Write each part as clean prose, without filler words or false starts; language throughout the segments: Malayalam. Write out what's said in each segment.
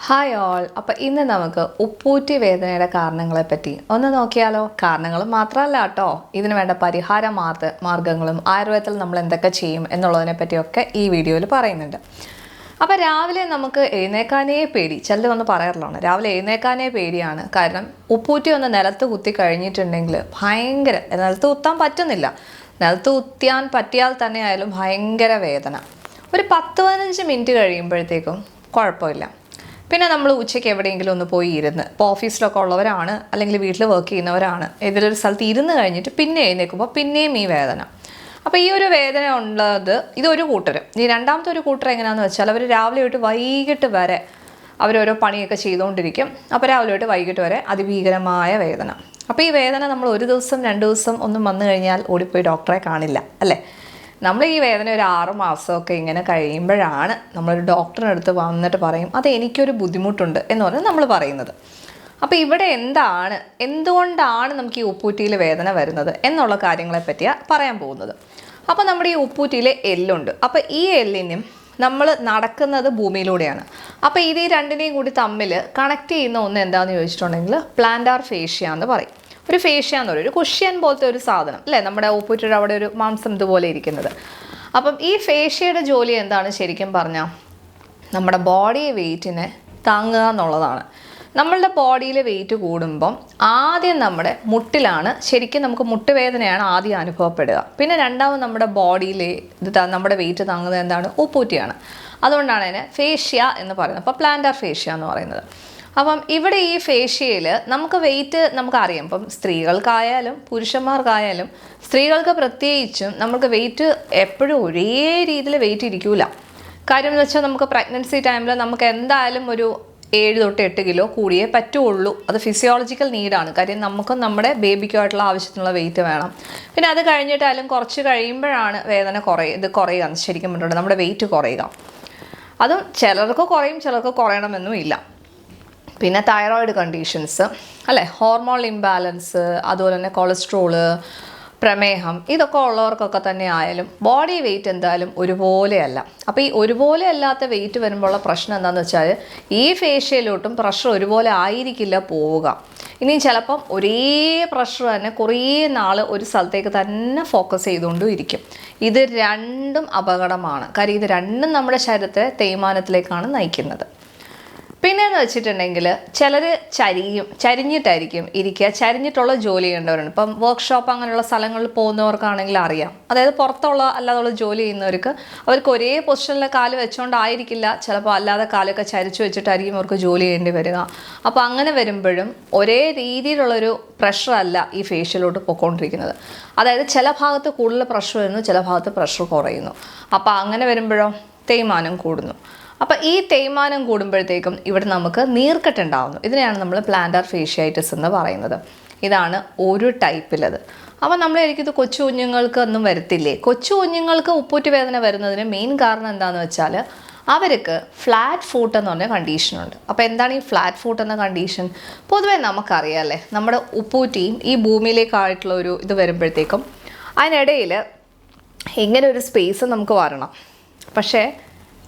Hi all. അപ്പോൾ ഇന്ന് നമുക്ക് ഉപ്പൂറ്റി വേദനയുടെ കാരണങ്ങളെപ്പറ്റി ഒന്ന് നോക്കിയാലോ. കാരണങ്ങൾ മാത്രമല്ല കേട്ടോ, ഇതിന് വേണ്ട പരിഹാര മാർഗങ്ങളും ആയുർവേദത്തിൽ നമ്മൾ എന്തൊക്കെ ചെയ്യും എന്നുള്ളതിനെ പറ്റിയൊക്കെ ഈ വീഡിയോയിൽ പറയുന്നുണ്ട്. അപ്പോൾ രാവിലെ നമുക്ക് എഴുന്നേക്കാനേ പേടി, ചിലർ വന്ന് പറയാറുള്ളതാണ് രാവിലെ എഴുന്നേക്കാനേ പേടിയാണ്. കാരണം ഉപ്പൂറ്റി ഒന്ന് നിലത്ത് കുത്തി കഴിഞ്ഞിട്ടുണ്ടെങ്കിൽ ഭയങ്കര, നിലത്ത് കുത്താൻ പറ്റുന്നില്ല, നിലത്ത് കുത്തിയാൻ പറ്റിയാൽ തന്നെ ആയാലും ഭയങ്കര വേദന. ഒരു 10-15 മിനിറ്റ് കഴിയുമ്പോഴത്തേക്കും കുഴപ്പമില്ല. പിന്നെ നമ്മൾ ഉച്ചയ്ക്ക് എവിടെയെങ്കിലും ഒന്ന് പോയി ഇരുന്ന്, ഇപ്പോൾ ഓഫീസിലൊക്കെ ഉള്ളവരാണ് അല്ലെങ്കിൽ വീട്ടിൽ വർക്ക് ചെയ്യുന്നവരാണ്, ഏതൊരു സ്ഥലത്ത് ഇരുന്ന് കഴിഞ്ഞിട്ട് പിന്നെ എഴുന്നേൽക്കുമ്പോൾ പിന്നെയും ഈ വേദന. അപ്പോൾ ഈ ഒരു വേദന ഉള്ളത് ഇതൊരു കൂട്ടർ. ഈ രണ്ടാമത്തെ ഒരു കൂട്ടർ എങ്ങനെയാണെന്ന് വെച്ചാൽ അവർ രാവിലെ തൊട്ട് വൈകിട്ട് വരെ അവരോരോ പണിയൊക്കെ ചെയ്തുകൊണ്ടിരിക്കും. അപ്പോൾ രാവിലെ തൊട്ട് വൈകിട്ട് വരെ അതിഭീകരമായ വേദന. അപ്പോൾ ഈ വേദന നമ്മൾ ഒരു ദിവസം 2 ദിവസം ഒന്നും വന്നു കഴിഞ്ഞാൽ ഓടിപ്പോയി ഡോക്ടറെ കാണില്ല അല്ലേ. നമ്മൾ ഈ വേദന ഒരു 6 മാസമൊക്കെ ഇങ്ങനെ കഴിയുമ്പോഴാണ് നമ്മളൊരു ഡോക്ടറിൻ്റെ അടുത്ത് വന്നിട്ട് പറയും അത് എനിക്കൊരു ബുദ്ധിമുട്ടുണ്ട് എന്ന് പറഞ്ഞ് നമ്മൾ പറയുന്നത്. അപ്പോൾ ഇവിടെ എന്തുകൊണ്ടാണ് നമുക്ക് ഈ ഉപ്പൂറ്റിയിൽ വേദന വരുന്നത് എന്നുള്ള കാര്യങ്ങളെ പറ്റിയാണ് പറയാൻ പോകുന്നത്. അപ്പോൾ നമ്മുടെ ഈ ഉപ്പൂറ്റിയിലെ എല്ലുണ്ട്. അപ്പോൾ ഈ എല്ലിനും നമ്മൾ നടക്കുന്നത് ഭൂമിയിലൂടെയാണ്. അപ്പോൾ ഇത് ഈ രണ്ടിനെയും കൂടി തമ്മിൽ കണക്ട് ചെയ്യുന്ന ഒന്ന് എന്താണെന്ന് ചോദിച്ചിട്ടുണ്ടെങ്കിൽ പ്ലാന്റാർ ഫേഷ്യ എന്ന് പറയും. ഒരു ഫേഷ്യ എന്ന് പറയും, ഒരു കുഷ്യൻ പോലത്തെ ഒരു സാധനം അല്ലേ, നമ്മുടെ ഉപ്പൂറ്റിയുടെ അവിടെ ഒരു മാംസം ഇതുപോലെ ഇരിക്കുന്നത്. അപ്പം ഈ ഫേഷ്യയുടെ ജോലി എന്താണ് ശരിക്കും പറഞ്ഞാൽ നമ്മുടെ ബോഡി വെയ്റ്റിനെ താങ്ങുക എന്നുള്ളതാണ്. നമ്മളുടെ ബോഡിയിൽ വെയിറ്റ് കൂടുമ്പം ആദ്യം നമ്മുടെ മുട്ടിലാണ്, ശരിക്കും നമുക്ക് മുട്ടുവേദനയാണ് ആദ്യം അനുഭവപ്പെടുക. പിന്നെ രണ്ടാമത് നമ്മുടെ ബോഡിയിൽ നമ്മുടെ വെയിറ്റ് താങ്ങുന്നത് എന്താണ്, ഉപ്പൂറ്റിയാണ്. അതുകൊണ്ടാണ് അതിനെ ഫേഷ്യ എന്ന് പറയുന്നത്. അപ്പോൾ പ്ലാന്റാർ ഫേഷ്യ എന്ന് പറയുന്നത്. അപ്പം ഇവിടെ ഈ ഫേഷ്യയിൽ നമുക്ക് വെയിറ്റ് നമുക്കറിയാം. ഇപ്പം സ്ത്രീകൾക്കായാലും പുരുഷന്മാർക്കായാലും, സ്ത്രീകൾക്ക് പ്രത്യേകിച്ചും നമുക്ക് വെയിറ്റ് എപ്പോഴും ഒരേ രീതിയിൽ വെയിറ്റ് ഇരിക്കില്ല. കാര്യം എന്ന് വെച്ചാൽ നമുക്ക് പ്രഗ്നൻസി ടൈമിൽ നമുക്ക് എന്തായാലും ഒരു 7 തൊട്ട് 8 കിലോ കൂടിയേ പറ്റുള്ളൂ. അത് ഫിസിയോളജിക്കൽ നീഡാണ്. കാര്യം നമുക്ക് നമ്മുടെ ബേബിക്കുമായിട്ടുള്ള ആവശ്യത്തിനുള്ള വെയിറ്റ് വേണം. പിന്നെ അത് കഴിഞ്ഞിട്ടായാലും കുറച്ച് കഴിയുമ്പോഴാണ് വേദന കുറയുക ശരിക്കും പറഞ്ഞിട്ടുണ്ട്, നമ്മുടെ വെയിറ്റ് കുറയുക. അതും ചിലർക്ക് കുറയും, ചിലർക്ക് കുറയണമെന്നും ഇല്ല. പിന്നെ തൈറോയിഡ് കണ്ടീഷൻസ് അല്ലേ, ഹോർമോൺ ഇംബാലൻസ്, അതുപോലെ തന്നെ കൊളസ്ട്രോള്, പ്രമേഹം, ഇതൊക്കെ ഉള്ളവർക്കൊക്കെ തന്നെ ആയാലും ബോഡി വെയിറ്റ് എന്തായാലും ഒരുപോലെയല്ല. അപ്പോൾ ഈ ഒരുപോലെ അല്ലാത്ത വെയിറ്റ് വരുമ്പോഴുള്ള പ്രശ്നം എന്താണെന്ന് വെച്ചാൽ ഈ ഫേഷ്യയിലോട്ടും പ്രഷർ ഒരുപോലെ ആയിരിക്കില്ല പോവുക. ഇനി ചിലപ്പം ഒരേ പ്രഷർ തന്നെ കുറേ നാൾ ഒരു സ്ഥലത്തേക്ക് തന്നെ ഫോക്കസ് ചെയ്തുകൊണ്ടും ഇരിക്കും. ഇത് രണ്ടും അപകടമാണ്. കാര്യം ഇത് രണ്ടും നമ്മുടെ ശരീരത്തെ തേയ്മാനത്തിലേക്കാണ് നയിക്കുന്നത്. പിന്നെയെന്ന് വെച്ചിട്ടുണ്ടെങ്കിൽ ചിലർ ചരിഞ്ഞിട്ടായിരിക്കും ഇരിക്കുക, ചരിഞ്ഞിട്ടുള്ള ജോലി ചെയ്യേണ്ടവരുണ്ട്. ഇപ്പം വർക്ക്ഷോപ്പ് അങ്ങനെയുള്ള സ്ഥലങ്ങളിൽ പോകുന്നവർക്കാണെങ്കിൽ അറിയാം. അതായത് അല്ലാതുള്ള ജോലി ചെയ്യുന്നവർക്ക് അവർക്ക് ഒരേ പൊസിഷനിലെ കാല് വെച്ചുകൊണ്ടായിരിക്കില്ല, ചിലപ്പോൾ അല്ലാതെ കാലൊക്കെ ചരിച്ചു വെച്ചിട്ടായിരിക്കും അവർക്ക് ജോലി ചെയ്യേണ്ടി വരിക. അപ്പോൾ അങ്ങനെ വരുമ്പോഴും ഒരേ രീതിയിലുള്ളൊരു പ്രഷറല്ല ഈ ഫേഷ്യലോട്ട് പോയിക്കൊണ്ടിരിക്കുന്നത്. അതായത് ചില ഭാഗത്ത് കൂടുതൽ പ്രഷർ വരുന്നു, ചില ഭാഗത്ത് പ്രഷർ കുറയുന്നു. അപ്പോൾ അങ്ങനെ വരുമ്പോഴോ തേയ്മാനം കൂടുന്നു. അപ്പോൾ ഈ തേയ്മാനം കൂടുമ്പോഴത്തേക്കും ഇവിടെ നമുക്ക് നീർക്കെട്ടുണ്ടാവുന്നു. ഇതിനെയാണ് നമ്മൾ പ്ലാന്റാർ ഫേഷ്യായിറ്റിസ് എന്ന് പറയുന്നത്. ഇതാണ് ഒരു ടൈപ്പിലത്. അപ്പോൾ നമ്മളായിരിക്കും ഇത് കൊച്ചു കുഞ്ഞുങ്ങൾക്ക് ഒന്നും വരത്തില്ലേ. കൊച്ചു കുഞ്ഞുങ്ങൾക്ക് ഉപ്പൂറ്റി വേദന വരുന്നതിന് മെയിൻ കാരണം എന്താണെന്ന് വെച്ചാൽ അവർക്ക് ഫ്ലാറ്റ് ഫൂട്ട് എന്ന് പറഞ്ഞ കണ്ടീഷനുണ്ട്. അപ്പോൾ എന്താണ് ഈ ഫ്ലാറ്റ് ഫൂട്ട് എന്ന കണ്ടീഷൻ? പൊതുവേ നമുക്കറിയാം അല്ലേ, നമ്മുടെ ഉപ്പൂറ്റിയും ഈ ഭൂമിയിലേക്കായിട്ടുള്ള ഒരു ഇത് വരുമ്പോഴത്തേക്കും അതിനിടയിൽ ഇങ്ങനെ ഒരു സ്പേസ് നമുക്ക് വരണം. പക്ഷേ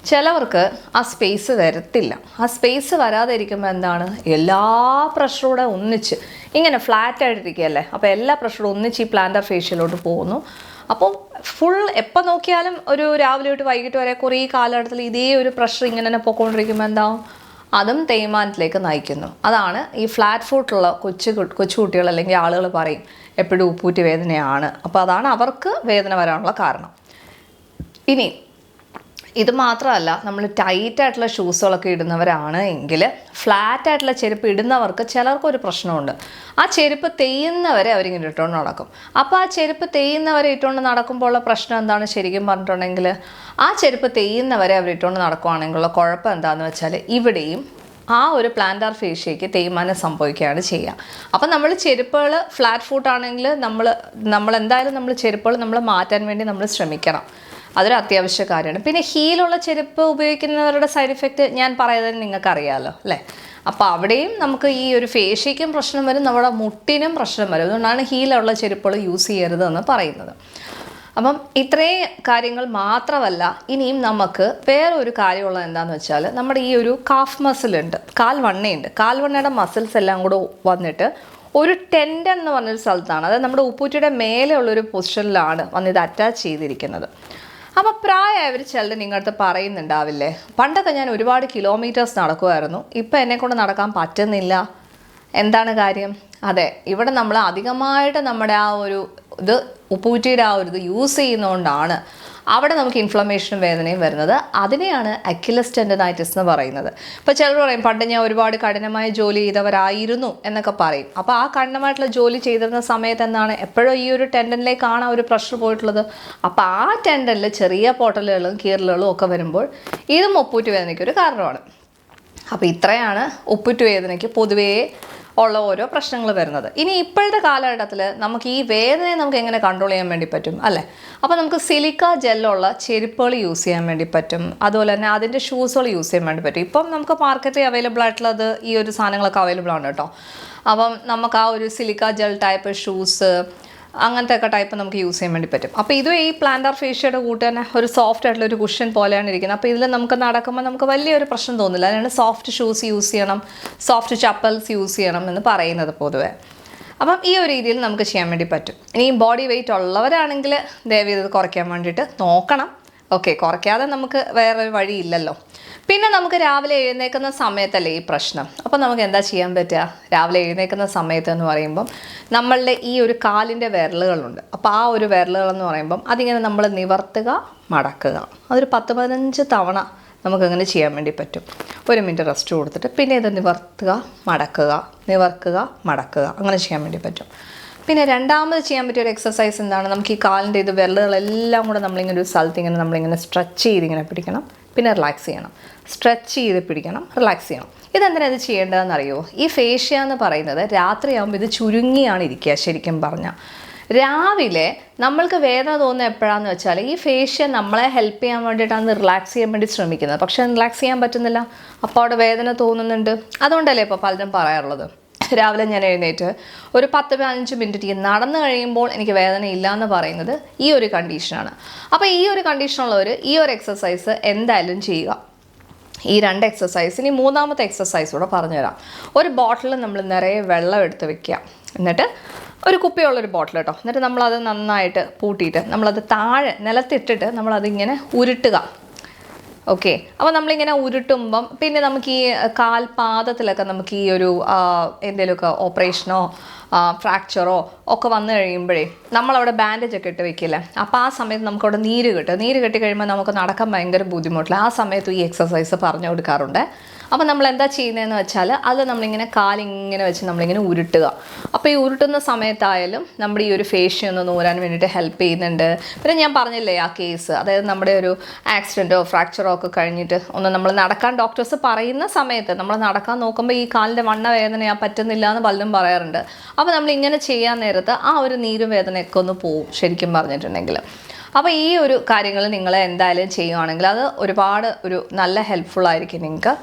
ചിലവർക്ക് ആ സ്പേസ് വരത്തില്ല. ആ സ്പേസ് വരാതെ ഇരിക്കുമ്പോൾ എന്താണ്, എല്ലാ പ്രഷറൂടെ ഒന്നിച്ച് ഇങ്ങനെ ഫ്ലാറ്റായിട്ടിരിക്കുകയല്ലേ. അപ്പോൾ എല്ലാ പ്രഷറും ഒന്നിച്ച് ഈ പ്ലാന്റാർ ഫേഷ്യലോട്ട് പോകുന്നു. അപ്പോൾ എപ്പോൾ നോക്കിയാലും ഒരു രാവിലെ തൊട്ട് വൈകിട്ട് വരെ കുറേ കാലഘട്ടത്തിൽ ഇതേ ഒരു പ്രഷർ ഇങ്ങനെ തന്നെ പോയിക്കൊണ്ടിരിക്കുമ്പോൾ എന്താവും, അതും തേയ്മാനത്തിലേക്ക് നയിക്കുന്നു. അതാണ് ഈ ഫ്ലാറ്റ് ഫുട്ടുള്ള കൊച്ചുകുട്ടികൾ അല്ലെങ്കിൽ ആളുകൾ പറയും എപ്പോഴും ഉപ്പൂറ്റി വേദനയാണ്. അപ്പോൾ അതാണ് അവർക്ക് വേദന വരാനുള്ള കാരണം. ഇനി ഇത് മാത്രമല്ല, നമ്മൾ ടൈറ്റായിട്ടുള്ള ഷൂസുകളൊക്കെ ഇടുന്നവരാണ് എങ്കിൽ ഫ്ലാറ്റായിട്ടുള്ള ചെരുപ്പ് ഇടുന്നവർക്ക് ചിലർക്കൊരു പ്രശ്നമുണ്ട്. ആ ചെരുപ്പ് തെയ്യുന്നവരെ അവരിങ്ങനെ ഇട്ടുകൊണ്ട് നടക്കും. അപ്പോൾ ആ ചെരുപ്പ് തെയ്യുന്നവരെ ഇട്ടുകൊണ്ട് നടക്കുമ്പോൾ ഉള്ള പ്രശ്നം എന്താണ് ശരിക്കും പറഞ്ഞിട്ടുണ്ടെങ്കിൽ, ആ ചെരുപ്പ് തെയ്യുന്നവരെ അവർ ഇട്ടുകൊണ്ട് നടക്കുകയാണെങ്കിലുള്ള കുഴപ്പം എന്താണെന്ന് വെച്ചാൽ ഇവിടെയും ആ ഒരു പ്ലാന്റാർ ഫേഷ്യയ്ക്ക് തേയ്മാനം സംഭവിക്കുകയാണ് ചെയ്യുക. അപ്പം നമ്മൾ ചെരുപ്പുകൾ ഫ്ലാറ്റ് ഫൂട്ടാണെങ്കിൽ നമ്മൾ എന്തായാലും നമ്മൾ ചെരുപ്പുകൾ നമ്മൾ മാറ്റാൻ വേണ്ടി നമ്മൾ ശ്രമിക്കണം. അതൊരു അത്യാവശ്യ കാര്യമാണ്. പിന്നെ ഹീലുള്ള ചെരുപ്പ് ഉപയോഗിക്കുന്നവരുടെ സൈഡ് ഇഫക്റ്റ് ഞാൻ പറയുന്നത് നിങ്ങൾക്കറിയാമല്ലോ അല്ലേ. അപ്പോൾ അവിടെയും നമുക്ക് ഈ ഒരു ഫേഷ്യയ്ക്കും പ്രശ്നം വരും, നമ്മുടെ മുട്ടിനും പ്രശ്നം വരും. അതുകൊണ്ടാണ് ഹീലുള്ള ചെരുപ്പുകൾ യൂസ് ചെയ്യരുതെന്ന് പറയുന്നത്. അപ്പം ഇത്രയും കാര്യങ്ങൾ മാത്രമല്ല, ഇനിയും നമുക്ക് വേറൊരു കാര്യമുള്ളത് എന്താണെന്ന് വെച്ചാൽ, നമ്മുടെ ഈ ഒരു കാഫ് മസിലുണ്ട്, കാൽവണ്ണയുണ്ട്. കാൽവണ്ണയുടെ മസിൽസ് എല്ലാം കൂടെ വന്നിട്ട് ഒരു ടെൻഡൻ എന്ന് പറഞ്ഞൊരു സ്ഥലത്താണ്, അതായത് നമ്മുടെ ഉപ്പൂറ്റിയുടെ മേലെ ഉള്ളൊരു പൊസിഷനിലാണ് വന്ന് ഇത് അറ്റാച്ച് ചെയ്തിരിക്കുന്നത്. അപ്പോൾ പ്രായമായവർ ചിലർ നിങ്ങളടുത്ത് പറയുന്നുണ്ടാവില്ലേ, പണ്ടൊക്കെ ഞാൻ ഒരുപാട് കിലോമീറ്റേഴ്സ് നടക്കുമായിരുന്നു, ഇപ്പം എന്നെക്കൊണ്ട് നടക്കാൻ പറ്റുന്നില്ല. എന്താണ് കാര്യം? അതെ, ഇവിടെ നമ്മൾ അധികമായിട്ട് നമ്മുടെ ആ ഒരു ഇത് ഉപ്പൂറ്റിയുടെ ആ ഒരു ഇത് യൂസ് ചെയ്യുന്നതുകൊണ്ടാണ് അവിടെ നമുക്ക് ഇൻഫ്ലമേഷനും വേദനയും വരുന്നത്. അതിനെയാണ് അക്കിലസ് ടെൻഡനൈറ്റിസ് എന്ന് പറയുന്നത്. ഇപ്പോൾ ചിലർ പറയും, പണ്ട് ഞാൻ ഒരുപാട് കഠിനമായ ജോലി ചെയ്തവരായിരുന്നു എന്നൊക്കെ പറയും. അപ്പോൾ ആ കഠിനമായിട്ടുള്ള ജോലി ചെയ്തിരുന്ന സമയത്ത് എന്താണ്, എപ്പോഴും ഈ ഒരു ടെൻഡനിലേക്കാണ് ആ ഒരു പ്രഷർ പോയിട്ടുള്ളത്. അപ്പോൾ ആ ടെൻഡനിൽ ചെറിയ പൊട്ടലുകളും കീറലുകളും ഒക്കെ വരുമ്പോൾ ഇതും ഉപ്പൂറ്റി വേദനയ്ക്ക് ഒരു കാരണമാണ്. അപ്പോൾ ഇത്രയാണ് ഉപ്പൂറ്റി വേദനയ്ക്ക് പൊതുവേ ഉള്ള ഓരോ പ്രശ്നങ്ങൾ വരുന്നത്. ഇനി ഇപ്പോഴത്തെ കാലഘട്ടത്തിൽ നമുക്ക് ഈ വേദനയെ നമുക്ക് എങ്ങനെ കൺട്രോൾ ചെയ്യാൻ വേണ്ടി പറ്റും അല്ലേ? അപ്പോൾ നമുക്ക് സിലിക്ക ജെല്ലുള്ള ചെരുപ്പുകൾ യൂസ് ചെയ്യാൻ വേണ്ടി പറ്റും. അതുപോലെ തന്നെ അതിൻ്റെ ഷൂസുകൾ യൂസ് ചെയ്യാൻ വേണ്ടി പറ്റും. ഇപ്പം നമുക്ക് മാർക്കറ്റിൽ അവൈലബിൾ ആയിട്ടുള്ളത് ഈ ഒരു സാധനങ്ങളൊക്കെ അവൈലബിൾ ആണ് കേട്ടോ. അപ്പം നമുക്ക് ആ ഒരു സിലിക്ക ജെൽ ടൈപ്പ് ഷൂസ് അങ്ങനത്തെ ഒക്കെ ടൈപ്പ് നമുക്ക് യൂസ് ചെയ്യാൻ വേണ്ടി പറ്റും. അപ്പോൾ ഇതും ഈ പ്ലാന്റർ ഫേഷ്യയുടെ കൂട്ട് തന്നെ ഒരു സോഫ്റ്റ് ആയിട്ടുള്ള ഒരു കുഷൻ പോലെയാണ് ഇരിക്കുന്നത്. അപ്പോൾ ഇതിൽ നമുക്ക് നടക്കുമ്പോൾ നമുക്ക് വലിയൊരു പ്രശ്നം തോന്നില്ല. അതിനാണ് സോഫ്റ്റ് ഷൂസ് യൂസ് ചെയ്യണം, സോഫ്റ്റ് ചപ്പൽസ് യൂസ് ചെയ്യണം എന്ന് പറയുന്നത് പൊതുവേ. അപ്പം ഈ ഒരു രീതിയിൽ നമുക്ക് ചെയ്യാൻ വേണ്ടി പറ്റും. ഇനി ബോഡി വെയിറ്റ് ഉള്ളവരാണെങ്കിൽ ദയവ് ഇത് കുറയ്ക്കാൻ വേണ്ടിയിട്ട് നോക്കണം. ഓക്കെ, കുറയ്ക്കാതെ നമുക്ക് വേറൊരു വഴിയില്ലല്ലോ. പിന്നെ നമുക്ക് രാവിലെ എഴുന്നേൽക്കുന്ന സമയത്തല്ലേ ഈ പ്രശ്നം. അപ്പോൾ നമുക്ക് എന്താ ചെയ്യാൻ പറ്റുക? രാവിലെ എഴുന്നേൽക്കുന്ന സമയത്ത് എന്ന് പറയുമ്പം നമ്മളുടെ ഈ ഒരു കാലിൻ്റെ വിരലുകളുണ്ട്. അപ്പോൾ ആ ഒരു വിരലുകളെന്ന് പറയുമ്പം അതിങ്ങനെ നമ്മൾ നിവർത്തുക, മടക്കുക. അതൊരു 10-15 തവണ നമുക്കങ്ങനെ ചെയ്യാൻ വേണ്ടി പറ്റും. 1 മിനിറ്റ് റെസ്റ്റ് കൊടുത്തിട്ട് പിന്നെ ഇത് നിവർത്തുക, മടക്കുക, നിവർക്കുക, മടക്കുക, അങ്ങനെ ചെയ്യാൻ വേണ്ടി പറ്റും. പിന്നെ രണ്ടാമത് ചെയ്യാൻ പറ്റിയ ഒരു എക്സസൈസ് എന്താണ്, നമുക്ക് ഈ കാലിൻ്റെ ഇത് വിരലുകളെല്ലാം കൂടെ നമ്മളിങ്ങനെ ഒരു സ്ഥലത്ത് ഇങ്ങനെ നമ്മളിങ്ങനെ സ്ട്രെച്ച് ചെയ്തിങ്ങനെ പിടിക്കണം, പിന്നെ റിലാക്സ് ചെയ്യണം. സ്ട്രെച്ച് ചെയ്ത് പിടിക്കണം, റിലാക്സ് ചെയ്യണം. ഇതെന്തിനാണ് ഇത് ചെയ്യേണ്ടതെന്ന് അറിയുമോ? ഈ ഫേഷ്യ എന്ന് പറയുന്നത് രാത്രിയാകുമ്പോൾ ഇത് ചുരുങ്ങിയാണ് ഇരിക്കുക. ശരിക്കും പറഞ്ഞാൽ രാവിലെ നമ്മൾക്ക് വേദന തോന്നുന്നത് എപ്പോഴാണെന്ന് വെച്ചാൽ ഈ ഫേഷ്യ നമ്മളെ ഹെൽപ്പ് ചെയ്യാൻ വേണ്ടിയിട്ടാണ് റിലാക്സ് ചെയ്യാൻ വേണ്ടി ശ്രമിക്കുന്നത്. പക്ഷേ റിലാക്സ് ചെയ്യാൻ പറ്റുന്നില്ല, അപ്പോൾ അവിടെ വേദന തോന്നുന്നുണ്ട്. അതുകൊണ്ടല്ലേ ഇപ്പോൾ പലരും പറയാറുള്ളത്, രാവിലെ ഞാൻ എഴുന്നേറ്റ് ഒരു 10-15 മിനിറ്റ് നടന്നു കഴിയുമ്പോൾ എനിക്ക് വേദന ഇല്ല എന്ന് പറയുന്നത് ഈ ഒരു കണ്ടീഷനാണ്. അപ്പോൾ ഈ ഒരു കണ്ടീഷനുള്ളവർ ഈ ഒരു എക്സസൈസ് എന്തായാലും ചെയ്യുക. ഈ 2 എക്സസൈസ്. ഇനി മൂന്നാമത്തെ എക്സസൈസ് കൂടെ പറഞ്ഞുതരാം. ഒരു ബോട്ടിൽ നമ്മൾ നിറയെ വെള്ളം എടുത്ത് വെക്കുക, എന്നിട്ട് ഒരു കുപ്പിയുള്ളൊരു ബോട്ടിൽ കേട്ടോ, എന്നിട്ട് നമ്മളത് നന്നായിട്ട് പൂട്ടിയിട്ട് നമ്മളത് താഴെ നിലത്തിട്ടിട്ട് നമ്മളതിങ്ങനെ ഉരുട്ടുക. ഓക്കെ, അപ്പോൾ നമ്മളിങ്ങനെ ഉരുട്ടുമ്പം പിന്നെ നമുക്ക് ഈ കാൽപാദത്തിലൊക്കെ നമുക്ക് ഈ ഒരു എന്തെങ്കിലുമൊക്കെ ഓപ്പറേഷനോ ഫ്രാക്ചറോ ഒക്കെ വന്നു കഴിയുമ്പോഴേ നമ്മളവിടെ ബാൻഡേജ് ഒക്കെ ഇട്ട് വെക്കില്ലേ, അപ്പോൾ ആ സമയത്ത് നമുക്കവിടെ നീര് കിട്ടും. നീര് കെട്ടി കഴിയുമ്പോൾ നമുക്ക് നടക്കാൻ ഭയങ്കര ബുദ്ധിമുട്ടില്ല. ആ സമയത്ത് ഈ എക്സസൈസ് പറഞ്ഞു കൊടുക്കാറുണ്ട്. അപ്പോൾ നമ്മൾ എന്താ ചെയ്യുന്നതെന്ന് വെച്ചാൽ അത് നമ്മളിങ്ങനെ കാലിങ്ങനെ വെച്ച് നമ്മളിങ്ങനെ ഉരുട്ടുക. അപ്പോൾ ഈ ഉരുട്ടുന്ന സമയത്തായാലും നമ്മുടെ ഈ ഒരു ഫേഷ്യ ഒന്ന് നൂരാൻ വേണ്ടിയിട്ട് ഹെൽപ്പ് ചെയ്യുന്നുണ്ട്. പിന്നെ ഞാൻ പറഞ്ഞില്ലേ ആ കേസ്, അതായത് നമ്മുടെ ഒരു ആക്സിഡൻറ്റോ ഫ്രാക്ചറോ ഒക്കെ കഴിഞ്ഞിട്ട് ഒന്ന് നമ്മൾ നടക്കാൻ ഡോക്ടേഴ്സ് പറയുന്ന സമയത്ത് നമ്മൾ നടക്കാൻ നോക്കുമ്പോൾ ഈ കാലിൻ്റെ വണ്ണ വേദനയാ പറ്റുന്നില്ല എന്ന് പലരും പറയാറുണ്ട്. അപ്പോൾ നമ്മൾ ഇങ്ങനെ ചെയ്യാൻ നേരത്ത് ആ ഒരു നീരും വേദനയൊക്കെ ഒന്ന് പോവും ശരിക്കും പറഞ്ഞിട്ടുണ്ടെങ്കിൽ. അപ്പോൾ ഈ ഒരു കാര്യങ്ങൾ നിങ്ങൾ എന്തായാലും ചെയ്യുകയാണെങ്കിൽ അത് ഒരുപാട് ഒരു നല്ല ഹെൽപ്ഫുള്ളായിരിക്കും നിങ്ങൾക്ക്.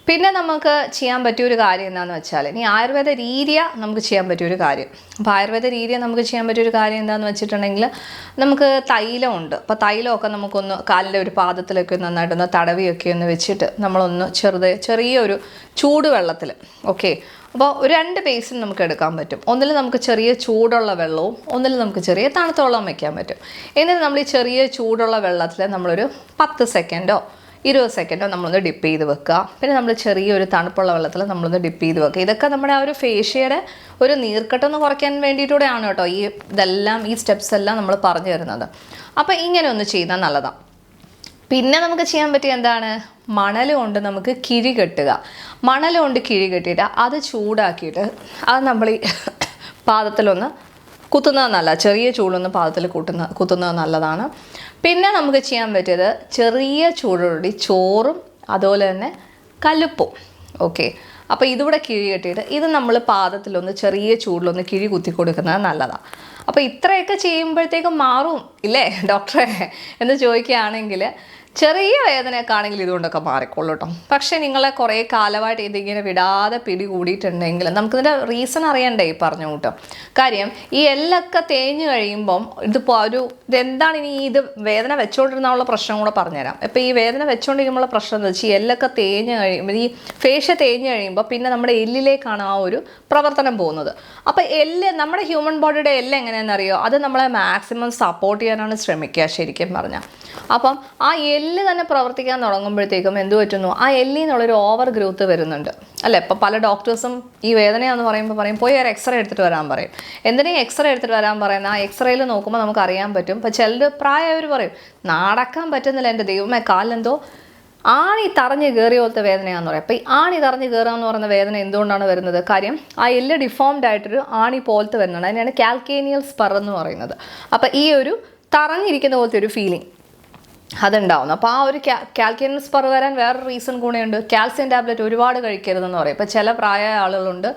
പിന്നെ നമുക്ക് ചെയ്യാൻ പറ്റിയൊരു കാര്യം എന്താണെന്ന് വെച്ചാൽ, ഇനി ആയുർവേദ രീതിയ നമുക്ക് ചെയ്യാൻ പറ്റിയൊരു കാര്യം. അപ്പോൾ ആയുർവേദ രീതിയ നമുക്ക് ചെയ്യാൻ പറ്റിയൊരു കാര്യം എന്താണെന്ന് വെച്ചിട്ടുണ്ടെങ്കിൽ, നമുക്ക് തൈലമുണ്ട്. അപ്പോൾ തൈലമൊക്കെ നമുക്കൊന്ന് കാലിൻ്റെ ഒരു പാദത്തിലൊക്കെ നന്നായിട്ടൊന്ന് തടവിയൊക്കെ ഒന്ന് വെച്ചിട്ട് നമ്മളൊന്ന് ചെറിയൊരു ചൂടുവെള്ളത്തിൽ, ഓക്കെ, അപ്പോൾ ഒരു 2 ബേസിൻ നമുക്ക് എടുക്കാൻ പറ്റും. ഒന്നിൽ നമുക്ക് ചെറിയ ചൂടുള്ള വെള്ളവും ഒന്നിൽ നമുക്ക് ചെറിയ തണുത്ത വെള്ളവും വയ്ക്കാൻ പറ്റും. എന്നിട്ട് നമ്മൾ ഈ ചെറിയ ചൂടുള്ള വെള്ളത്തിൽ നമ്മളൊരു 10 സെക്കൻഡോ 20 സെക്കൻഡോ നമ്മളൊന്ന് ഡിപ്പ് ചെയ്ത് വെക്കുക. പിന്നെ നമ്മൾ ചെറിയൊരു തണുപ്പുള്ള വെള്ളത്തിൽ നമ്മളൊന്ന് ഡിപ്പ് ചെയ്ത് വെക്കുക. ഇതൊക്കെ നമ്മുടെ ആ ഒരു ഫേഷ്യയുടെ ഒരു നീർക്കെട്ടൊന്ന് കുറയ്ക്കാൻ വേണ്ടിയിട്ടൂടെയാണ് കേട്ടോ ഈ സ്റ്റെപ്സ് എല്ലാം നമ്മൾ പറഞ്ഞു തരുന്നത്. അപ്പോൾ ഇങ്ങനെ ഒന്ന് ചെയ്താൽ നല്ലതാണ്. പിന്നെ നമുക്ക് ചെയ്യാൻ പറ്റിയ എന്താണ്, മണൽ കൊണ്ട് നമുക്ക് കിഴി കെട്ടുക. മണൽ കൊണ്ട് കിഴി കെട്ടിയിട്ട് അത് ചൂടാക്കിയിട്ട് അത് നമ്മൾ ഈ പാദത്തിലൊന്ന് കുത്തുന്നത് നല്ല, ചെറിയ ചൂടൊന്ന് പാദത്തിൽ കുത്തുന്നത് നല്ലതാണ്. പിന്നെ നമുക്ക് ചെയ്യാൻ പറ്റിയത് ചെറിയ ചൂടോടുകൂടി ചോറും അതുപോലെ തന്നെ കല്ലുപ്പും, ഓക്കെ. അപ്പോൾ ഇതിവിടെ കിഴി കെട്ടിയിട്ട് ഇത് നമ്മൾ പാദത്തിലൊന്ന് ചെറിയ ചൂടിലൊന്ന് കിഴി കുത്തി കൊടുക്കുന്നത് നല്ലതാണ്. അപ്പോൾ ഇത്രയൊക്കെ ചെയ്യുമ്പോഴത്തേക്കും മാറും ഇല്ലേ ഡോക്ടറെ എന്ന് ചോദിക്കുകയാണെങ്കിൽ ചെറിയ വേദനയൊക്കെ ആണെങ്കിൽ ഇതുകൊണ്ടൊക്കെ മാറിക്കോളൂ കേട്ടോ. പക്ഷേ നിങ്ങളെ കുറേ കാലമായിട്ട് ഇതിങ്ങനെ വിടാതെ പിടികൂടിയിട്ടുണ്ടെങ്കിൽ നമുക്കിതിൻ്റെ റീസൺ അറിയണ്ടേ ഈ പറഞ്ഞു കൂട്ടോ. കാര്യം ഈ എല്ലൊക്കെ തേഞ്ഞ് കഴിയുമ്പം ഇതെന്താണ് ഇനി ഇത് വേദന വെച്ചുകൊണ്ടിരുന്നുള്ള പ്രശ്നം കൂടെ പറഞ്ഞുതരാം. ഇപ്പോൾ ഈ വേദന വെച്ചുകൊണ്ടിരിക്കുമ്പോൾ പ്രശ്നം എന്ന് വെച്ചാൽ ഈ എല്ലൊക്കെ തേഞ്ഞ് കഴിയുമ്പോൾ ഈ ഫേഷ്യ തേഞ്ഞ് കഴിയുമ്പോൾ പിന്നെ നമ്മുടെ എല്ലിലേക്കാണ് ആ ഒരു പ്രവർത്തനം പോകുന്നത്. അപ്പോൾ നമ്മുടെ ഹ്യൂമൻ ബോഡിയുടെ എല്ല് എങ്ങനെയാണെന്നറിയോ, അത് നമ്മളെ മാക്സിമം സപ്പോർട്ട് ചെയ്യാനാണ് ശ്രമിക്കുക ശരിക്കും പറഞ്ഞാൽ. അപ്പം ആ എല്ല് തന്നെ പ്രവർത്തിക്കാൻ തുടങ്ങുമ്പോഴത്തേക്കും എന്ത് പറ്റുന്നു, ആ എല്ലിൽ നിന്നുള്ളൊരു ഓവർ ഗ്രോത്ത് വരുന്നുണ്ട് അല്ലേ. ഇപ്പം പല ഡോക്ടേഴ്സും ഈ വേദനയാണെന്ന് പറയുമ്പോൾ പറയും പോയി ഒരു എക്സ്റേ എടുത്തിട്ട് വരാൻ പറയും. എന്തിനാ എക്സ്റേ എടുത്തിട്ട് വരാൻ പറയുന്നത്? ആ എക്സ്റേയിൽ നോക്കുമ്പോൾ നമുക്ക് അറിയാൻ പറ്റും. ഇപ്പം ചിലർ പ്രായമായവർ പറയും നടക്കാൻ പറ്റുന്നില്ല, എൻ്റെ ദൈവമേ കാലിലെന്തോ ആണി തറഞ്ഞ് കയറിയ പോലത്തെ വേദനയാണെന്ന് പറയും. അപ്പോൾ ഈ ആണി തറഞ്ഞ് കയറുക എന്ന് പറയുന്ന വേദന എന്തുകൊണ്ടാണ് വരുന്നത്? കാര്യം ആ എല്ല് ഡിഫോംഡ് ആയിട്ടൊരു ആണി പോലത്തെ വരുന്നുണ്ട്. അതിനാണ് കാൽക്കേനിയൽ സ്പർ എന്ന് പറയുന്നത്. അപ്പോൾ ഈ ഒരു തറഞ്ഞിരിക്കുന്ന പോലത്തെ ഒരു ഫീലിംഗ് അതുണ്ടാവുന്നു. അപ്പോൾ ആ ഒരു കാൽക്കേനിയൽ സ്പർ വരാൻ വേറൊരു റീസൺ കൂടെയുണ്ട്. കാൽസ്യം ടാബ്ലറ്റ് ഒരുപാട് കഴിക്കരുതെന്ന് പറയും. ഇപ്പോൾ ചില പ്രായമായ ആളുകളുണ്ട്,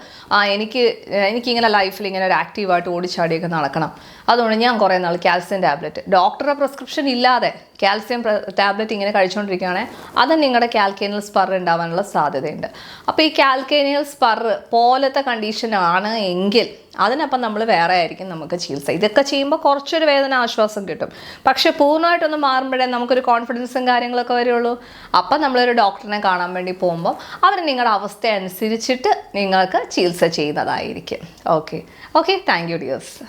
എനിക്കിങ്ങനെ ലൈഫിൽ ഇങ്ങനെ ഒരു ആക്റ്റീവായിട്ട് ഓടിച്ചാടിയൊക്കെ നടക്കണം, അതുകൊണ്ട് ഞാൻ കുറേ നാൾ കാൽസ്യം ടാബ്ലറ്റ് ഡോക്ടറുടെ പ്രിസ്ക്രിപ്ഷൻ ഇല്ലാതെ കാൽസ്യം ടാബ്ലറ്റ് ഇങ്ങനെ കഴിച്ചുകൊണ്ടിരിക്കുകയാണെങ്കിൽ അത് നിങ്ങളുടെ കാൽക്കേനിയൽ സ്പർ ഉണ്ടാവാനുള്ള സാധ്യതയുണ്ട്. അപ്പോൾ ഈ കാൽക്കേനിയൽ സ്പർ പോലത്തെ കണ്ടീഷനാണ് എങ്കിൽ അതിനപ്പം നമ്മൾ വേറെ ആയിരിക്കും നമുക്ക് ചികിത്സ. ഇതൊക്കെ ചെയ്യുമ്പോൾ കുറച്ചൊരു വേദന ആശ്വാസം കിട്ടും. പക്ഷെ പൂർണ്ണമായിട്ടൊന്ന് മാറുമ്പോഴേ നമുക്കൊരു കോൺഫിഡൻസും കാര്യങ്ങളൊക്കെ വരുള്ളൂ. അപ്പം നമ്മളൊരു ഡോക്ടറിനെ കാണാൻ വേണ്ടി പോകുമ്പോൾ അവർ നിങ്ങളുടെ അവസ്ഥ അനുസരിച്ചിട്ട് നിങ്ങൾക്ക് ചികിത്സ ചെയ്യുന്നതായിരിക്കും. Okay thank you dears.